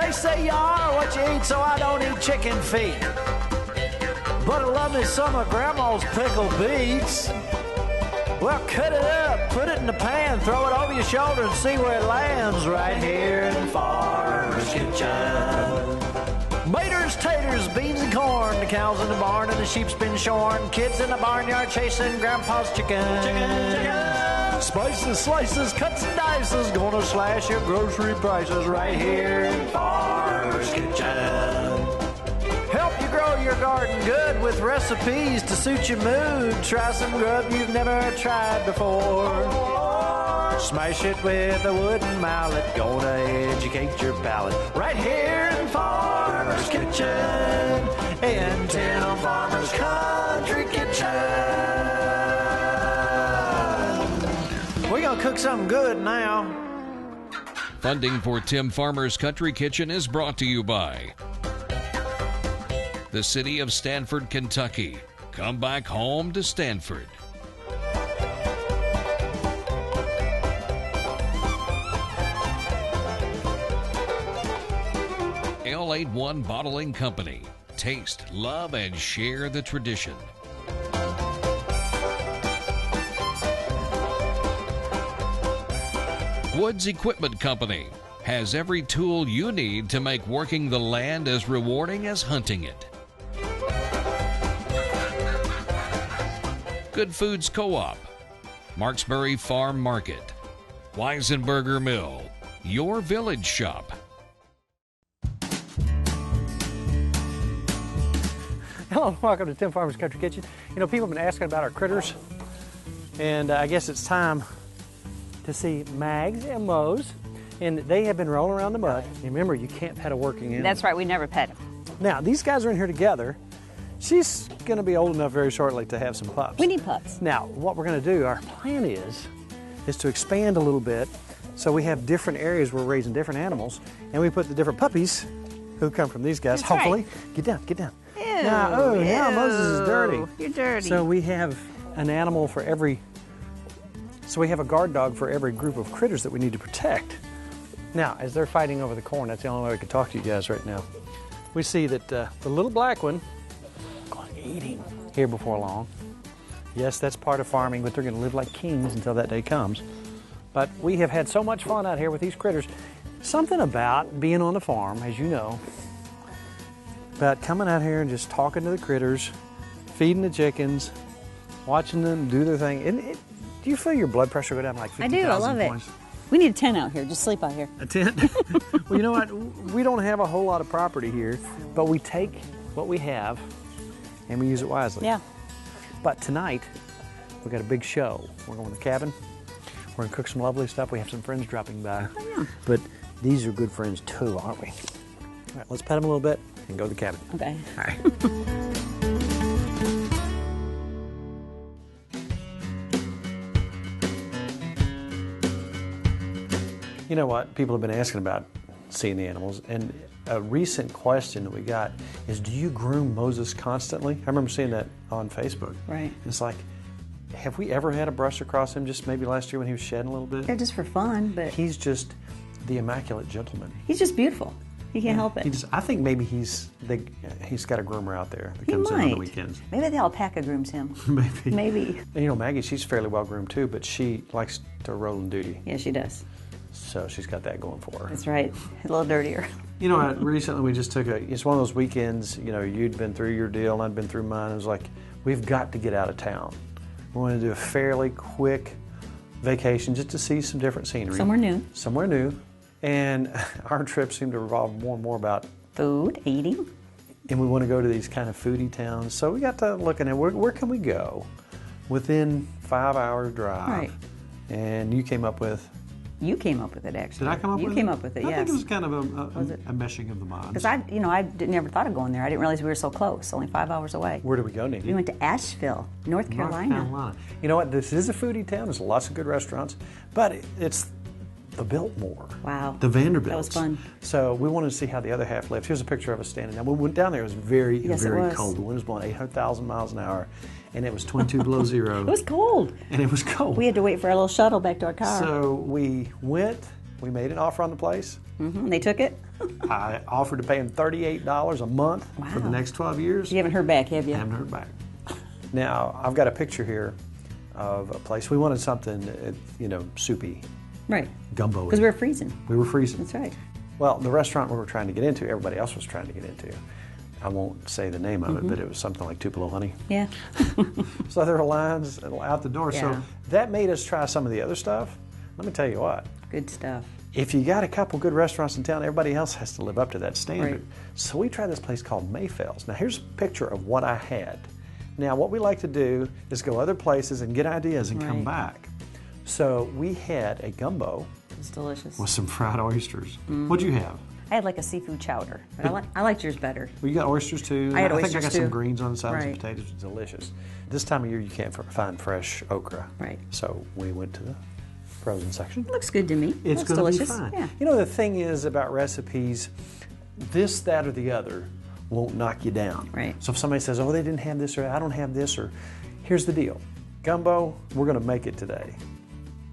They say you are what you eat, so I don't eat chicken feet. But I love me some of Grandma's pickled beets. Well, cut it up, put it in the pan, throw it over your shoulder and see where it lands right here in Farmer's Kitchen. Maters, taters, beans and corn, the cows in the barn and the sheep's been shorn, kids in the barnyard chasing Grandpa's chicken. Chicken. Spices, slices, cuts and dices, gonna slash your grocery prices right here in Farmer's Kitchen. Help you grow your garden good with recipes to suit your mood. Try some grub you've never tried before. Smash it with a wooden mallet. Gonna educate your palate. Right here in Farmer's Kitchen. In Tim Farmer's Country Kitchen. We're gonna cook something good now. Funding for Tim Farmer's Country Kitchen is brought to you by the City of Stanford, Kentucky. Come back home to Stanford. L81 Bottling Company. Taste, love, and share the tradition. Woods Equipment Company has every tool you need to make working the land as rewarding as hunting it. Good Foods Co-op, Marksbury Farm Market, Weisenberger Mill, your village shop. Hello, welcome to Tim Farmer's Country Kitchen. You know, people have been asking about our critters, and I guess it's time to see Mags and Moe's, and they have been rolling around the mud. Remember, you can't pet a working animal. That's right, we never pet them. Now, these guys are in here together. She's going to be old enough very shortly to have some pups. We need pups. Now, what we're going to do, our plan is to expand a little bit so we have different areas where we're raising different animals, and we put the different puppies who come from these guys, That's hopefully. Right. Get down, get down. Ew, Now Moses is dirty. You're dirty. So we have an animal for every, so we have a guard dog for every group of critters that we need to protect. Now, as they're fighting over the corn, that's the only way we can talk to you guys right now. We see that the little black one is going to eat him here before long. Yes, that's part of farming, but they're going to live like kings until that day comes. But we have had so much fun out here with these critters. Something about being on the farm, as you know, about coming out here and just talking to the critters, feeding the chickens, watching them do their thing. And do you feel your blood pressure go down like 50,000 I do, I love points? it. We need a tent out here, just sleep out here. A tent? Well, you know what? We don't have a whole lot of property here, but we take what we have and we use it wisely. Yeah. But tonight, we've got a big show. We're going to the cabin. We're going to cook some lovely stuff. We have some friends dropping by. Oh, yeah. But these are good friends too, aren't we? All right, let's pet them a little bit and go to the cabin. Okay. All right. You know what? People have been asking about seeing the animals, and a recent question that we got is, do you groom Moses constantly? I remember seeing that on Facebook. Right. It's like, have we ever had a brush across him just maybe last year when he was shedding a little bit? They're just for fun, but He's just the immaculate gentleman. he's just beautiful. He can't help He it. just, I think maybe he's got a groomer out there that comes in on the weekends. Maybe the alpaca grooms him. Maybe. Maybe. And you know, Maggie, she's fairly well groomed too, but she likes to roll in duty. Yeah, she does. So she's got that going for her. That's right. A little dirtier. You know, recently we just took it's one of those weekends, you know, you'd been through your deal and I'd been through mine. It was like, we've got to get out of town. We want to do a fairly quick vacation just to see some different scenery. Somewhere new. Somewhere new. And our trip seemed to revolve more and more about Food, eating. and we want to go to these kind of foodie towns. So we got to looking at where can we go within 5 hours drive. Right. And you came up with. You came up with it, actually. Did I come up with it? You came up with it, I yes. think it was kind of Was it? a meshing of the minds. Because I never thought of going there. I didn't realize we were so close, only 5 hours away. Where did we go, Nicki? We went to Asheville, North Carolina. You know what? This is a foodie town. There's lots of good restaurants, but it's the Biltmore. Wow. The Vanderbilts. That was fun. So we wanted to see how the other half lived. Here's a picture of us standing. Now, when we went down there, it was very, Yes, it very was. cold. The wind was blowing 800,000 miles an hour, and it was 22 below zero. It was cold. And it was cold. We had to wait for our little shuttle back to our car. So we went We made an offer on the place. They took it? I offered to pay them $38 a month for the next 12 years. You haven't heard back, have you? I haven't heard back. Now, I've got a picture here of a place. We wanted something, soupy. Right. Gumbo. Because we were freezing. We were freezing. That's right. Well, the restaurant we were trying to get into, everybody else was trying to get into. I won't say the name of it, but it was something like Tupelo Honey. Yeah. So there were lines out the door. Yeah. So that made us try some of the other stuff. Let me tell you what. Good stuff. If you got a couple good restaurants in town, everybody else has to live up to that standard. Right. So we tried this place called Mayfell's. Now here's a picture of what I had. Now what we like to do is go other places and get ideas and come back. So we had a gumbo. It's delicious. With some fried oysters. What'd you have? I had like a seafood chowder, but I liked yours better. Well, you got oysters too. I had think I oysters got too. some greens on the side, Right. some potatoes. It's delicious. This time of year you can't find fresh okra. Right. So we went to the frozen section. It looks good to me. It's Looks going to be delicious. fine. Yeah. You know, the thing is about recipes, this, that, or the other won't knock you down. Right. So if somebody says, oh, they didn't have this, or I don't have this, or here's the deal. Gumbo, we're going to make it today.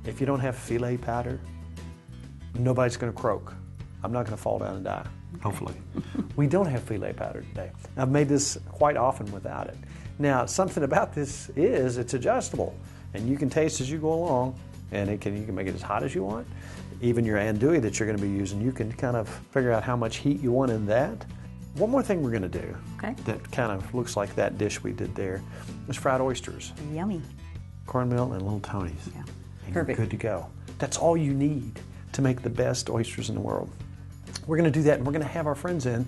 If you don't have filet powder, nobody's going to croak. I'm not going to fall down and die, hopefully. We don't have filet powder today. I've made this quite often without it. Now, something about this is it's adjustable, and you can taste as you go along, and you can make it as hot as you want. Even your andouille that you're going to be using, you can kind of figure out how much heat you want in that. One more thing we're going to do that kind of looks like that dish we did there is fried oysters. Yummy. Cornmeal and little Tony's. Yeah. And Perfect. you're good to go. That's all you need to make the best oysters in the world. We're going to do that, and we're going to have our friends in.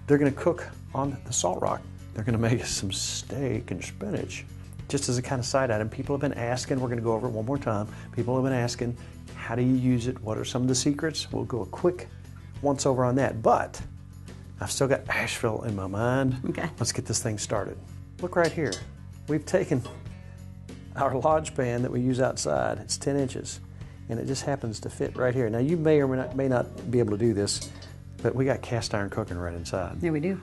They're going to cook on the Salt Rock. They're going to make us some steak and spinach, just as a kind of side item. People have been asking, we're going to go over it one more time. People have been asking, how do you use it? What are some of the secrets? We'll go a quick once over on that. But I've still got Asheville in my mind. Okay. Let's get this thing started. Look right here. We've taken our lodge pan that we use outside. It's 10 inches, and it just happens to fit right here. Now, you may or may not be able to do this, but we got cast iron cooking right inside. Yeah, we do.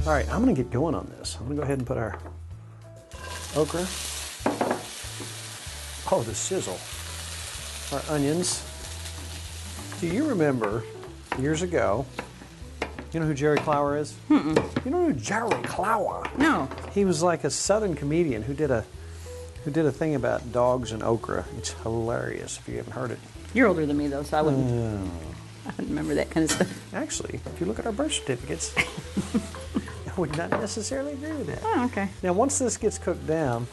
All right, I'm going to get going on this. I'm going to go ahead and put our okra. Oh, the sizzle. Our onions. Do you remember years ago, you know who Jerry Clower is? You know who Jerry Clower? No. He was like a Southern comedian who did a thing about dogs and okra. It's hilarious if you haven't heard it. You're older than me, though, so I wouldn't remember that kind of stuff. Actually, if you look at our birth certificates, I would not necessarily agree with that. Oh, okay. Now, once this gets cooked down,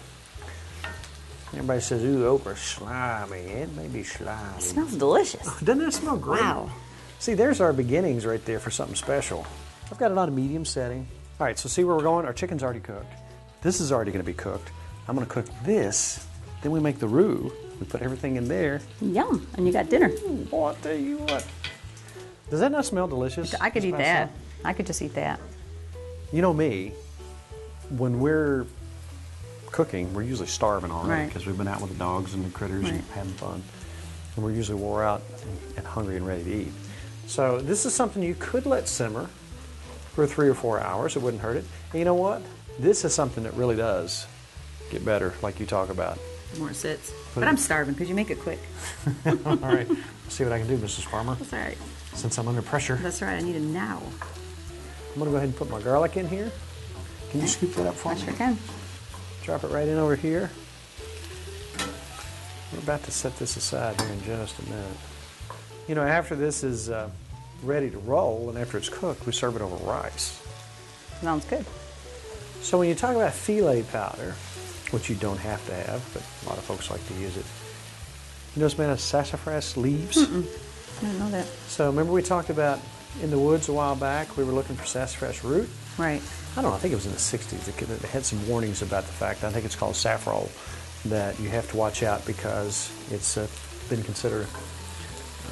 everybody says, ooh, okra's slimy. It may be slimy. It smells delicious. Doesn't that smell great? Wow. See, there's our beginnings right there for something special. I've got it on a medium setting. All right, so see where we're going? Our chicken's already cooked. This is already going to be cooked. I'm going to cook this. Then we make the roux. We put everything in there. Yum. And you got dinner. Ooh, boy, I tell you what. Does that not smell delicious? I could eat Just by that. itself? I could just eat that. You know me, when we're cooking, we're usually starving already Right. because we've been out with the dogs and the critters and Right. having fun. And we're usually wore out and hungry and ready to eat. So this is something you could let simmer for 3 or 4 hours. It wouldn't hurt it. And you know what? This is something that really does get better, like you talk about. More it sits. Put But it- I'm starving. Could you make it quick? All right, see what I can do, Mrs. Farmer. That's all right. Since I'm under pressure, That's right. I need it now. I'm going to go ahead and put my garlic in here. Can you scoop that up for I me? sure can. Drop it right in over here. We're about to set this aside here in just a minute. You know, after this is ready to roll and after it's cooked, we serve it over rice. Sounds good. So when you talk about filet powder, which you don't have to have, but a lot of folks like to use it, you know it's made of sassafras leaves? I didn't know that. So remember we talked about in the woods a while back, we were looking for sassafras root? Right. I don't know, I think it was in the 60s. It had some warnings about the fact, I think it's called saffrole, that you have to watch out because it's been considered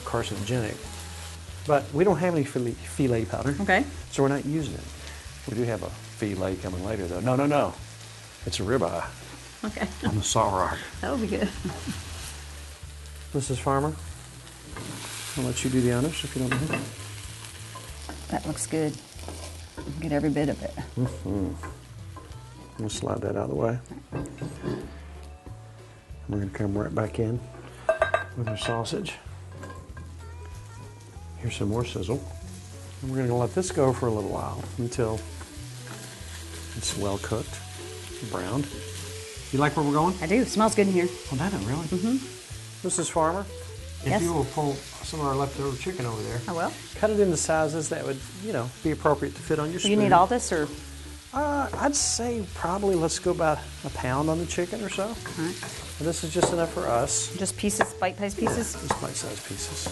carcinogenic. But we don't have any filet powder, Okay. so we're not using it. We do have a filet coming later, though. No. It's a ribeye Okay. on the Salt Rock. That would be good. Mrs. Farmer, I'll let you do the honors if you don't mind. That looks good. Get every bit of it. We'll slide that out of the way. We're going to come right back in with our sausage. Here's some more sizzle. And we're going to let this go for a little while until it's well cooked, browned. You like where we're going? I do. Smells good in here. Oh, that it really? Mrs. Farmer, if Yes. you will pull some of our leftover chicken over there. I will. Cut it into sizes that would, be appropriate to fit on your spoon. You need all this, or? I'd say probably let's go about a pound on the chicken or so. All right. And this is just enough for us. Just pieces, bite-sized pieces? Just bite-sized pieces.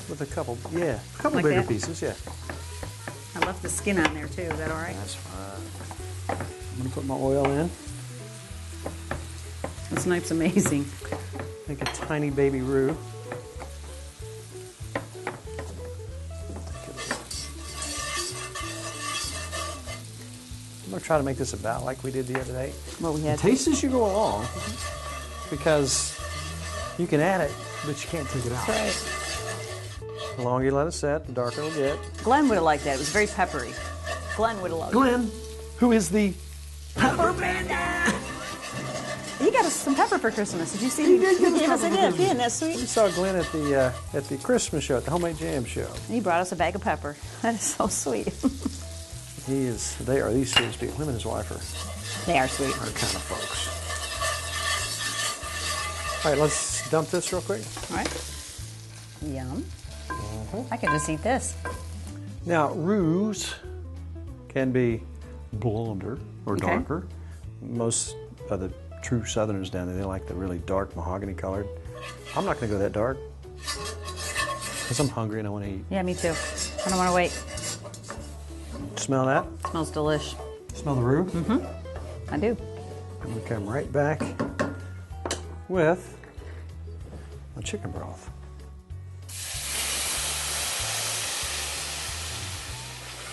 With a couple Like bigger that? pieces, yeah. I left the skin on there too. Is that all right? That's fine. I'm gonna put my oil in. This knife's amazing. Make a tiny baby roux. I'm gonna try to make this about like we did the other day. What we had. Taste as you go along, because you can add it, but you can't take it out. That's right. The longer you let it set, the darker it'll get. Glenn would have liked that. It was very peppery. Glenn would have loved it. Glenn, who is the pepper panda. He got us some pepper for Christmas. Did you see? He did give us Yes, I pepper for did. Isn't that We sweet? saw Glenn at the Christmas show, at the Homemade Jam show. He brought us a bag of pepper. That is so sweet. They are these sweet people. Him and his wife are They are sweet. kind of folks. All right, let's dump this real quick. All right. Yum. I could just eat this. Now, roux can be blonder or Okay. darker. Most of the true Southerners down there, they like the really dark mahogany colored. I'm not going to go that dark because I'm hungry and I want to eat. Yeah, me too. I don't want to wait. Smell that? Smells delish. Smell the roux? I do. I'm going to come right back with my chicken broth.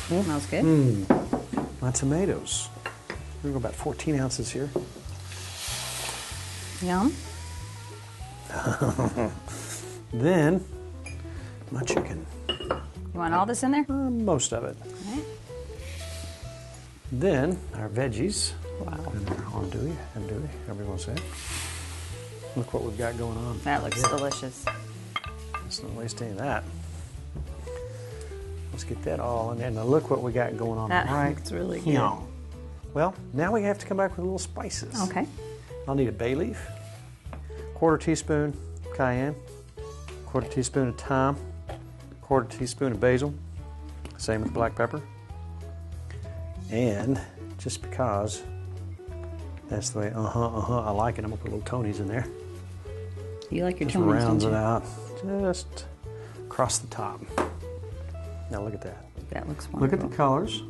Smells good. My tomatoes. We're going to go about 14 ounces here. Yum. Then, my chicken. You want all this in there? Most of it. All right. Then, our veggies. Wow. And our andouille, however you want to say it. Look what we've got going on. That looks delicious. Let's not waste any of that. Let's get that all in there. Now look what we got going on That right looks really good. here. Well, now we have to come back with a little spices. Okay. I'll need a bay leaf, quarter teaspoon cayenne, quarter teaspoon of thyme, quarter teaspoon of basil, same with black pepper. And just because that's the way, I like it, I'm gonna put little Tony's in there. You like your Just Tony's, rounds don't it you? out, just across the top. Now look at that. That looks Look wonderful. at the colors.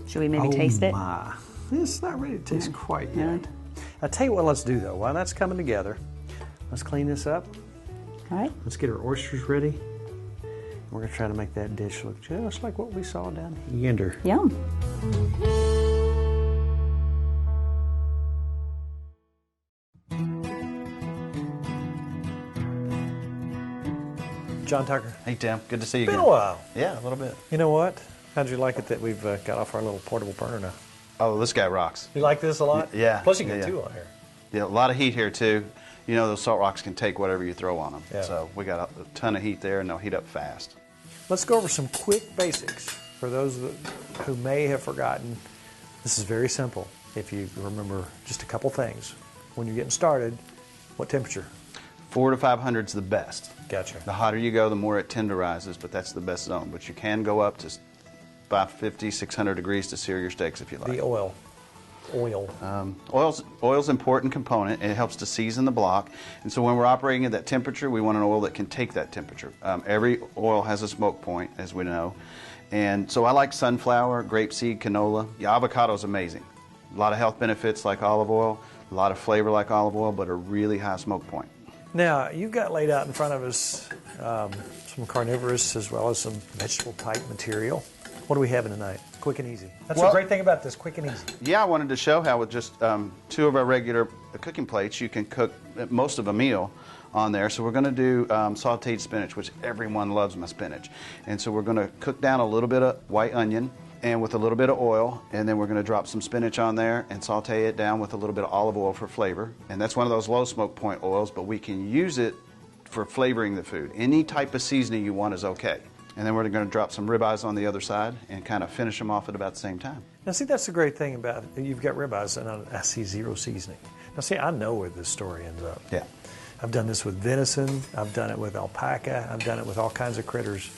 Should we maybe taste it? My. It's not ready to taste quite Yeah. yet. I'll tell you what let's do though. While that's coming together, let's clean this up. All right. Let's get our oysters ready. We're going to try to make that dish look just like what we saw down yonder. Yum. John Tucker. Hey, Tim. Good to see you Been again. a while. Yeah, a little bit. You know what? How'd you like it that we've got off our little portable burner now? Oh, this guy rocks. You like this a lot? Yeah. Plus you get Yeah. two on here. Yeah, a lot of heat here, too. You know, those salt rocks can take whatever you throw on them. Yeah. So we got a ton of heat there, and they'll heat up fast. Let's go over some quick basics for those who may have forgotten. This is very simple. If you remember just a couple things. When you're getting started, what temperature? 400 to 500 is the best. Gotcha. The hotter you go, the more it tenderizes, but that's the best zone. But you can go up to 550, 600 degrees to sear your steaks if you like. The oil. Oil's an important component. It helps to season the block. And so when we're operating at that temperature, we want an oil that can take that temperature. Every oil has a smoke point, as we know. And so I like sunflower, grapeseed, canola. Yeah, avocado is amazing. A lot of health benefits like olive oil, a lot of flavor like olive oil, but a really high smoke point. Now, you've got laid out in front of us some carnivorous as well as some vegetable type material. What are we having tonight? Quick and easy. That's the Well- great thing about this, quick and easy. Yeah, I wanted to show how with just two of our regular cooking plates, you can cook most of a meal on there. So we're going to do sauteed spinach, which everyone loves my spinach. And so we're going to cook down a little bit of white onion and with a little bit of oil, and then we're going to drop some spinach on there and saute it down with a little bit of olive oil for flavor. And that's one of those low smoke point oils, but we can use it for flavoring the food. Any type of seasoning you want is okay. And then we're going to drop some ribeyes on the other side and kind of finish them off at about the same time. Now, see, that's the great thing about it. You've got ribeyes, and I see zero seasoning. Now, see, I know where this story ends up. Yeah. I've done this with venison. I've done it with alpaca. I've done it with all kinds of critters.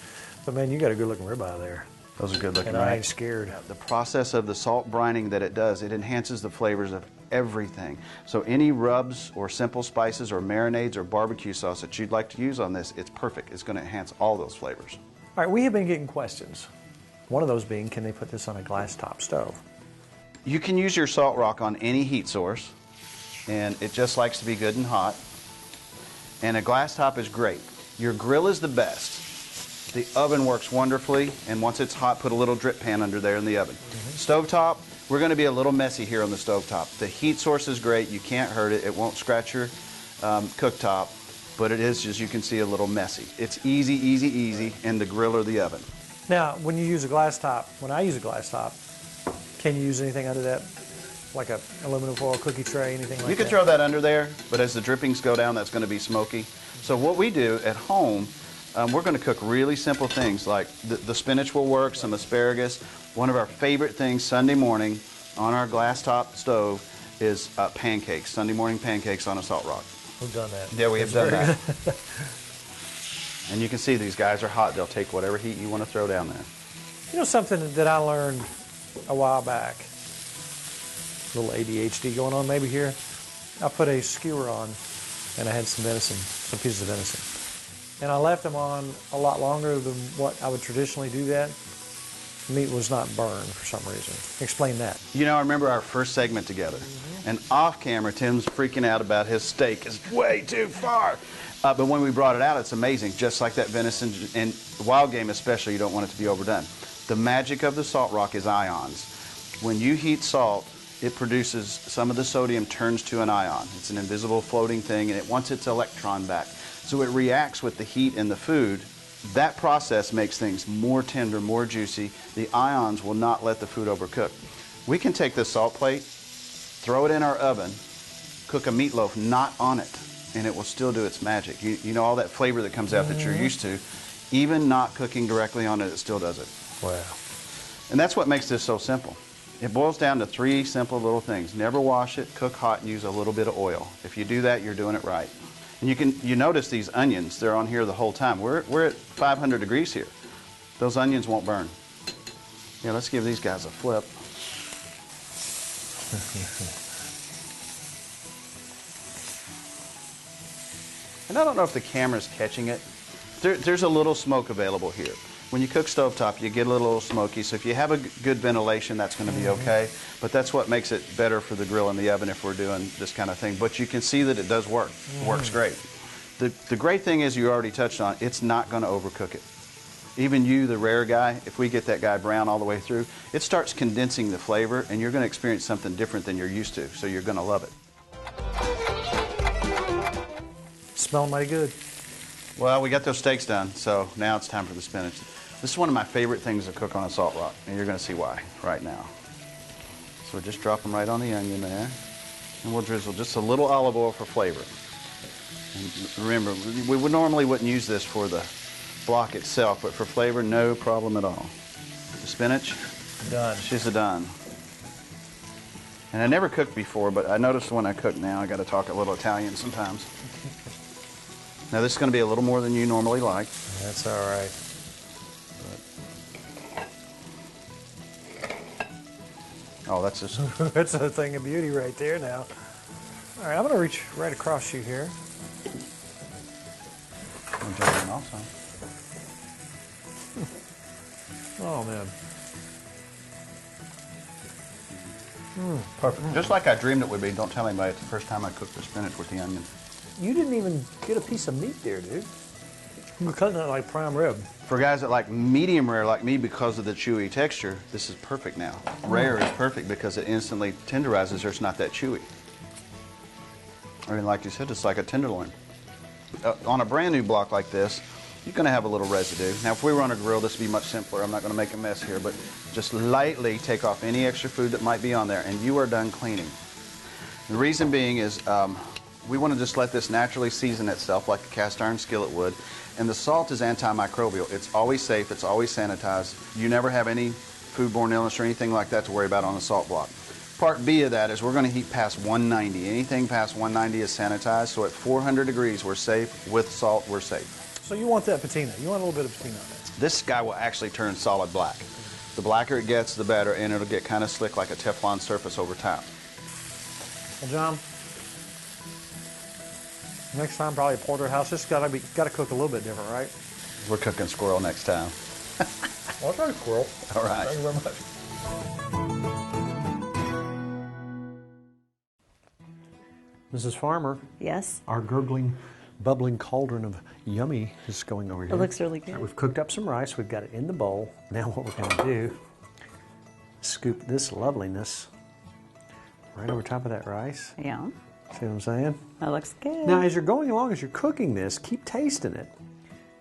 But, man, you got a good-looking ribeye there. Those are good looking, and right? I ain't scared. The process of the salt brining that it does, it enhances the flavors of everything. So any rubs or simple spices or marinades or barbecue sauce that you'd like to use on this, it's perfect. It's going to enhance all those flavors. All right, we have been getting questions. One of those being, can they put this on a glass top stove? You can use your salt rock on any heat source, and it just likes to be good and hot. And a glass top is great. Your grill is the best. The oven works wonderfully, and once it's hot, put a little drip pan under there in the oven. Stovetop, we're going to be a little messy here on the stovetop. The heat source is great. You can't hurt it. It won't scratch your cooktop, but it is, as you can see, a little messy. It's easy, easy, easy in the grill or the oven. Now, when you use a glass top, when I use a glass top, can you use anything under that? Like a aluminum foil cookie tray, anything like that? You can throw that under there, but as the drippings go down, that's going to be smoky. So what we do at home, we're going to cook really simple things like the spinach will work, some asparagus. One of our favorite things Sunday morning on our glass top stove is pancakes, Sunday morning pancakes on a salt rock. We've done that. Yeah, we have done that. And you can see these guys are hot. They'll take whatever heat you want to throw down there. You know something that I learned a while back, a little ADHD going on maybe here. I put a skewer on and I had some venison, some pieces of venison. And I left them on a lot longer than what I would traditionally do that. Meat was not burned for some reason. Explain that. You know, I remember our first segment together. And off camera, Tim's freaking out about his steak is way too far. But when we brought it out, it's amazing. Just like that venison, and wild game especially, you don't want it to be overdone. The magic of the salt rock is ions. When you heat salt, it produces, some of the sodium turns to an ion. It's an invisible floating thing, and it wants its electron back. So it reacts with the heat in the food. That process makes things more tender, more juicy. The ions will not let the food overcook. We can take this salt plate, throw it in our oven, cook a meatloaf not on it, and it will still do its magic. You know all that flavor that comes out that you're used to, even not cooking directly on it, it still does it. Wow. And that's what makes this so simple. It boils down to 3 simple little things. Never wash it, cook hot, and use a little bit of oil. If you do that, you're doing it right. And you notice these onions, they're on here the whole time. We're at 500 degrees here. Those onions won't burn. Yeah, let's give these guys a flip. And I don't know if the camera's catching it. There's a little smoke available here. When you cook stovetop, you get a little smoky, so if you have a good ventilation, that's going to be okay. But that's what makes it better for the grill and the oven if we're doing this kind of thing. But you can see that it does work. It works great. The great thing is, you already touched on, it's not going to overcook it. Even you, the rare guy, if we get that guy brown all the way through, it starts condensing the flavor, and you're going to experience something different than you're used to, so you're going to love it. Smelling mighty good. Well, we got those steaks done, so now it's time for the spinach. This is one of my favorite things to cook on a salt rock, and you're going to see why right now. So we'll just drop them right on the onion there, and we'll drizzle just a little olive oil for flavor. And remember, we normally wouldn't use this for the block itself, but for flavor, no problem at all. The spinach, Done. she's a done. And I never cooked before, but I noticed when I cook now, I got to talk a little Italian sometimes. Now this is going to be a little more than you normally like. That's all right. Oh, that's just... That's a thing of beauty right there now. All right, I'm going to reach right across you here. I'll jump in also. Oh, man. Perfect. Just like I dreamed it would be. Don't tell anybody it's the first time I cooked the spinach with the onion. You didn't even get a piece of meat there, dude. You're cutting it like prime rib. For guys that like medium rare like me because of the chewy texture, this is perfect now. Rare is perfect because it instantly tenderizes or it's not that chewy. I mean, like you said, it's like a tenderloin. On a brand new block like this, you're going to have a little residue. Now, if we were on a grill, this would be much simpler. I'm not going to make a mess here, but just lightly take off any extra food that might be on there, and you are done cleaning. The reason being is we want to just let this naturally season itself like a cast iron skillet would. And the salt is antimicrobial. It's always safe. It's always sanitized. You never have any foodborne illness or anything like that to worry about on a salt block. Part B of that is we're going to heat past 190. Anything past 190 is sanitized. So at 400 degrees, we're safe. With salt, we're safe. So you want that patina. You want a little bit of patina on it. This guy will actually turn solid black. The blacker it gets, the better, and it'll get kind of slick like a Teflon surface over time. Well, John, next time probably porterhouse. This got to cook a little bit different, right? We're cooking squirrel next time. I'll try squirrel. All right. Thank you very much. Mrs. Farmer, Yes. our gurgling, bubbling cauldron of yummy is going over here. It looks really good. Right, we've cooked up some rice. We've got it in the bowl. Now what we're going to do, scoop this loveliness right over top of that rice. Yeah. See what I'm saying? That looks good. Now, as you're going along, as you're cooking this, keep tasting it.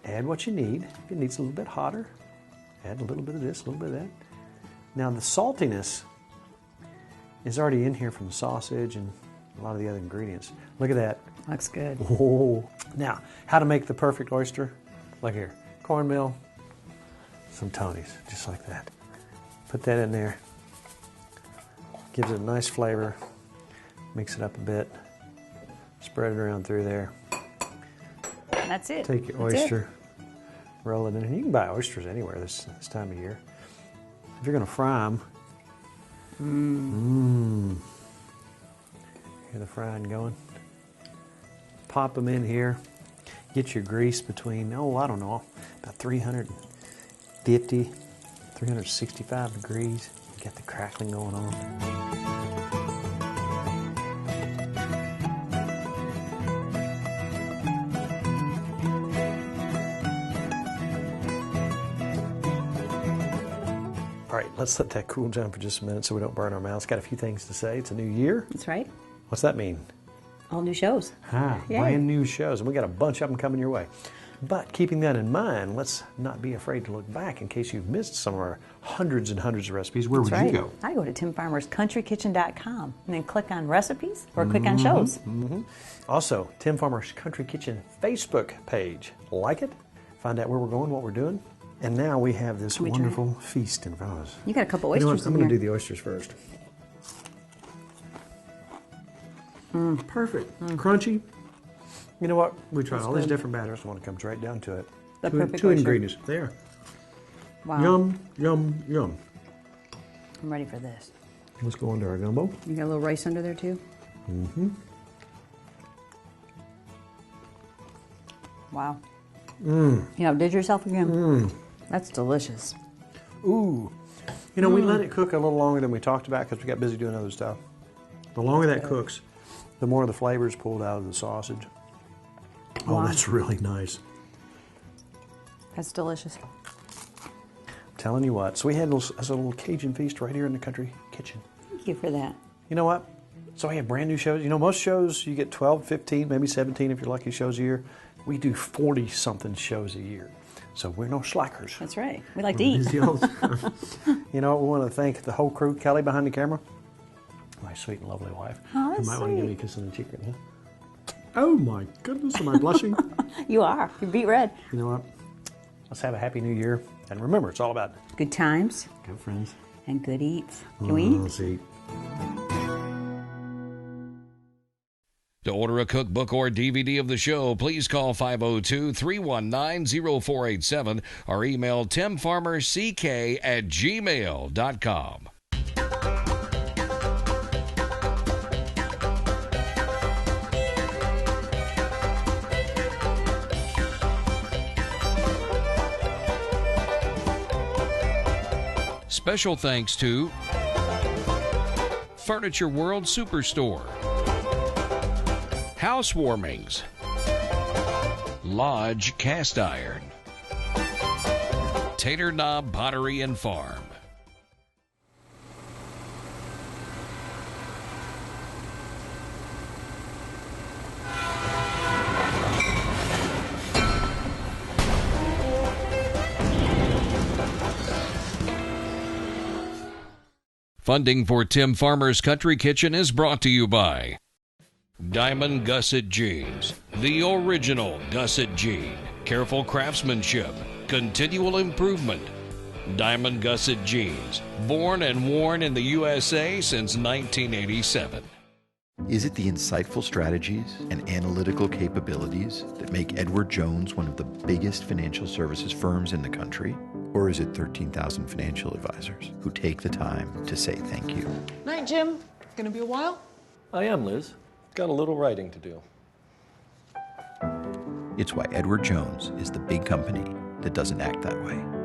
Add what you need. If it needs a little bit hotter, add a little bit of this, a little bit of that. Now, the saltiness is already in here from the sausage and a lot of the other ingredients. Look at that. Looks good. Oh. Now, how to make the perfect oyster? Look here. Cornmeal, some Tonys, just like that. Put that in there. Gives it a nice flavor. Mix it up a bit. Spread it around through there. And that's it. Take your oyster, roll it in. You can buy oysters anywhere this time of year. If you're going to fry them, hear the frying going. Pop them in here. Get your grease between, I don't know, about 350, 365 degrees. Get the crackling going on. All right, let's let that cool down for just a minute so we don't burn our mouths. Got a few things to say. It's a new year. That's right. What's that mean? All new shows. Yay. Brand new shows, and we got a bunch of them coming your way. But keeping that in mind, let's not be afraid to look back in case you've missed some of our hundreds and hundreds of recipes. Where would you go? I go to timfarmerscountrykitchen.com and then click on recipes or click on shows. Also, Tim Farmer's Country Kitchen Facebook page. Like it, find out where we're going, what we're doing. And now we have this wonderful feast in front of us. You got a couple You know what? oysters I'm in going to here. do the oysters first. Perfect. Crunchy. You know what? We tried all these different batters when it comes right down to it. The two perfect oyster. ingredients. There. Wow. Yum, yum, yum. I'm ready for this. Let's go into our gumbo. You got a little rice under there too? Wow. You outdid yourself again. That's delicious. Ooh. You know, we let it cook a little longer than we talked about because we got busy doing other stuff. The longer that cooks, the more the flavor is pulled out of the sausage. Oh, Wow. that's really nice. That's delicious. I'm telling you what. So we had a little Cajun feast right here in the country kitchen. Thank you for that. You know what? So we have brand new shows. You know, most shows you get 12, 15, maybe 17 if you're lucky shows a year. We do 40-something shows a year. So we're no slackers. That's right. We like to eat. Busy all the time. You know, we want to thank the whole crew. Kelly behind the camera. My sweet and lovely wife. Oh, You that's might want to give me a sweet. kiss on the cheek right now. Oh my goodness, am I blushing? You are. You're beat red. You know what? Let's have a happy new year. And remember, it's all about Good times good friends. and good eats. Can we eat? Let's eat. To order a cookbook or DVD of the show, please call 502-319-0487 or email timfarmerck@gmail.com. Special thanks to Furniture World Superstore, Housewarmings, Lodge Cast Iron, Tater Knob Pottery and Farm. Funding for Tim Farmer's Country Kitchen is brought to you by Diamond Gusset Jeans, the original Gusset Jean. Careful craftsmanship, continual improvement. Diamond Gusset Jeans, born and worn in the USA since 1987. Is it the insightful strategies and analytical capabilities that make Edward Jones one of the biggest financial services firms in the country? Or is it 13,000 financial advisors who take the time to say thank you? Night, Jim. Gonna be a while? I am, Liz. Got a little writing to do. It's why Edward Jones is the big company that doesn't act that way.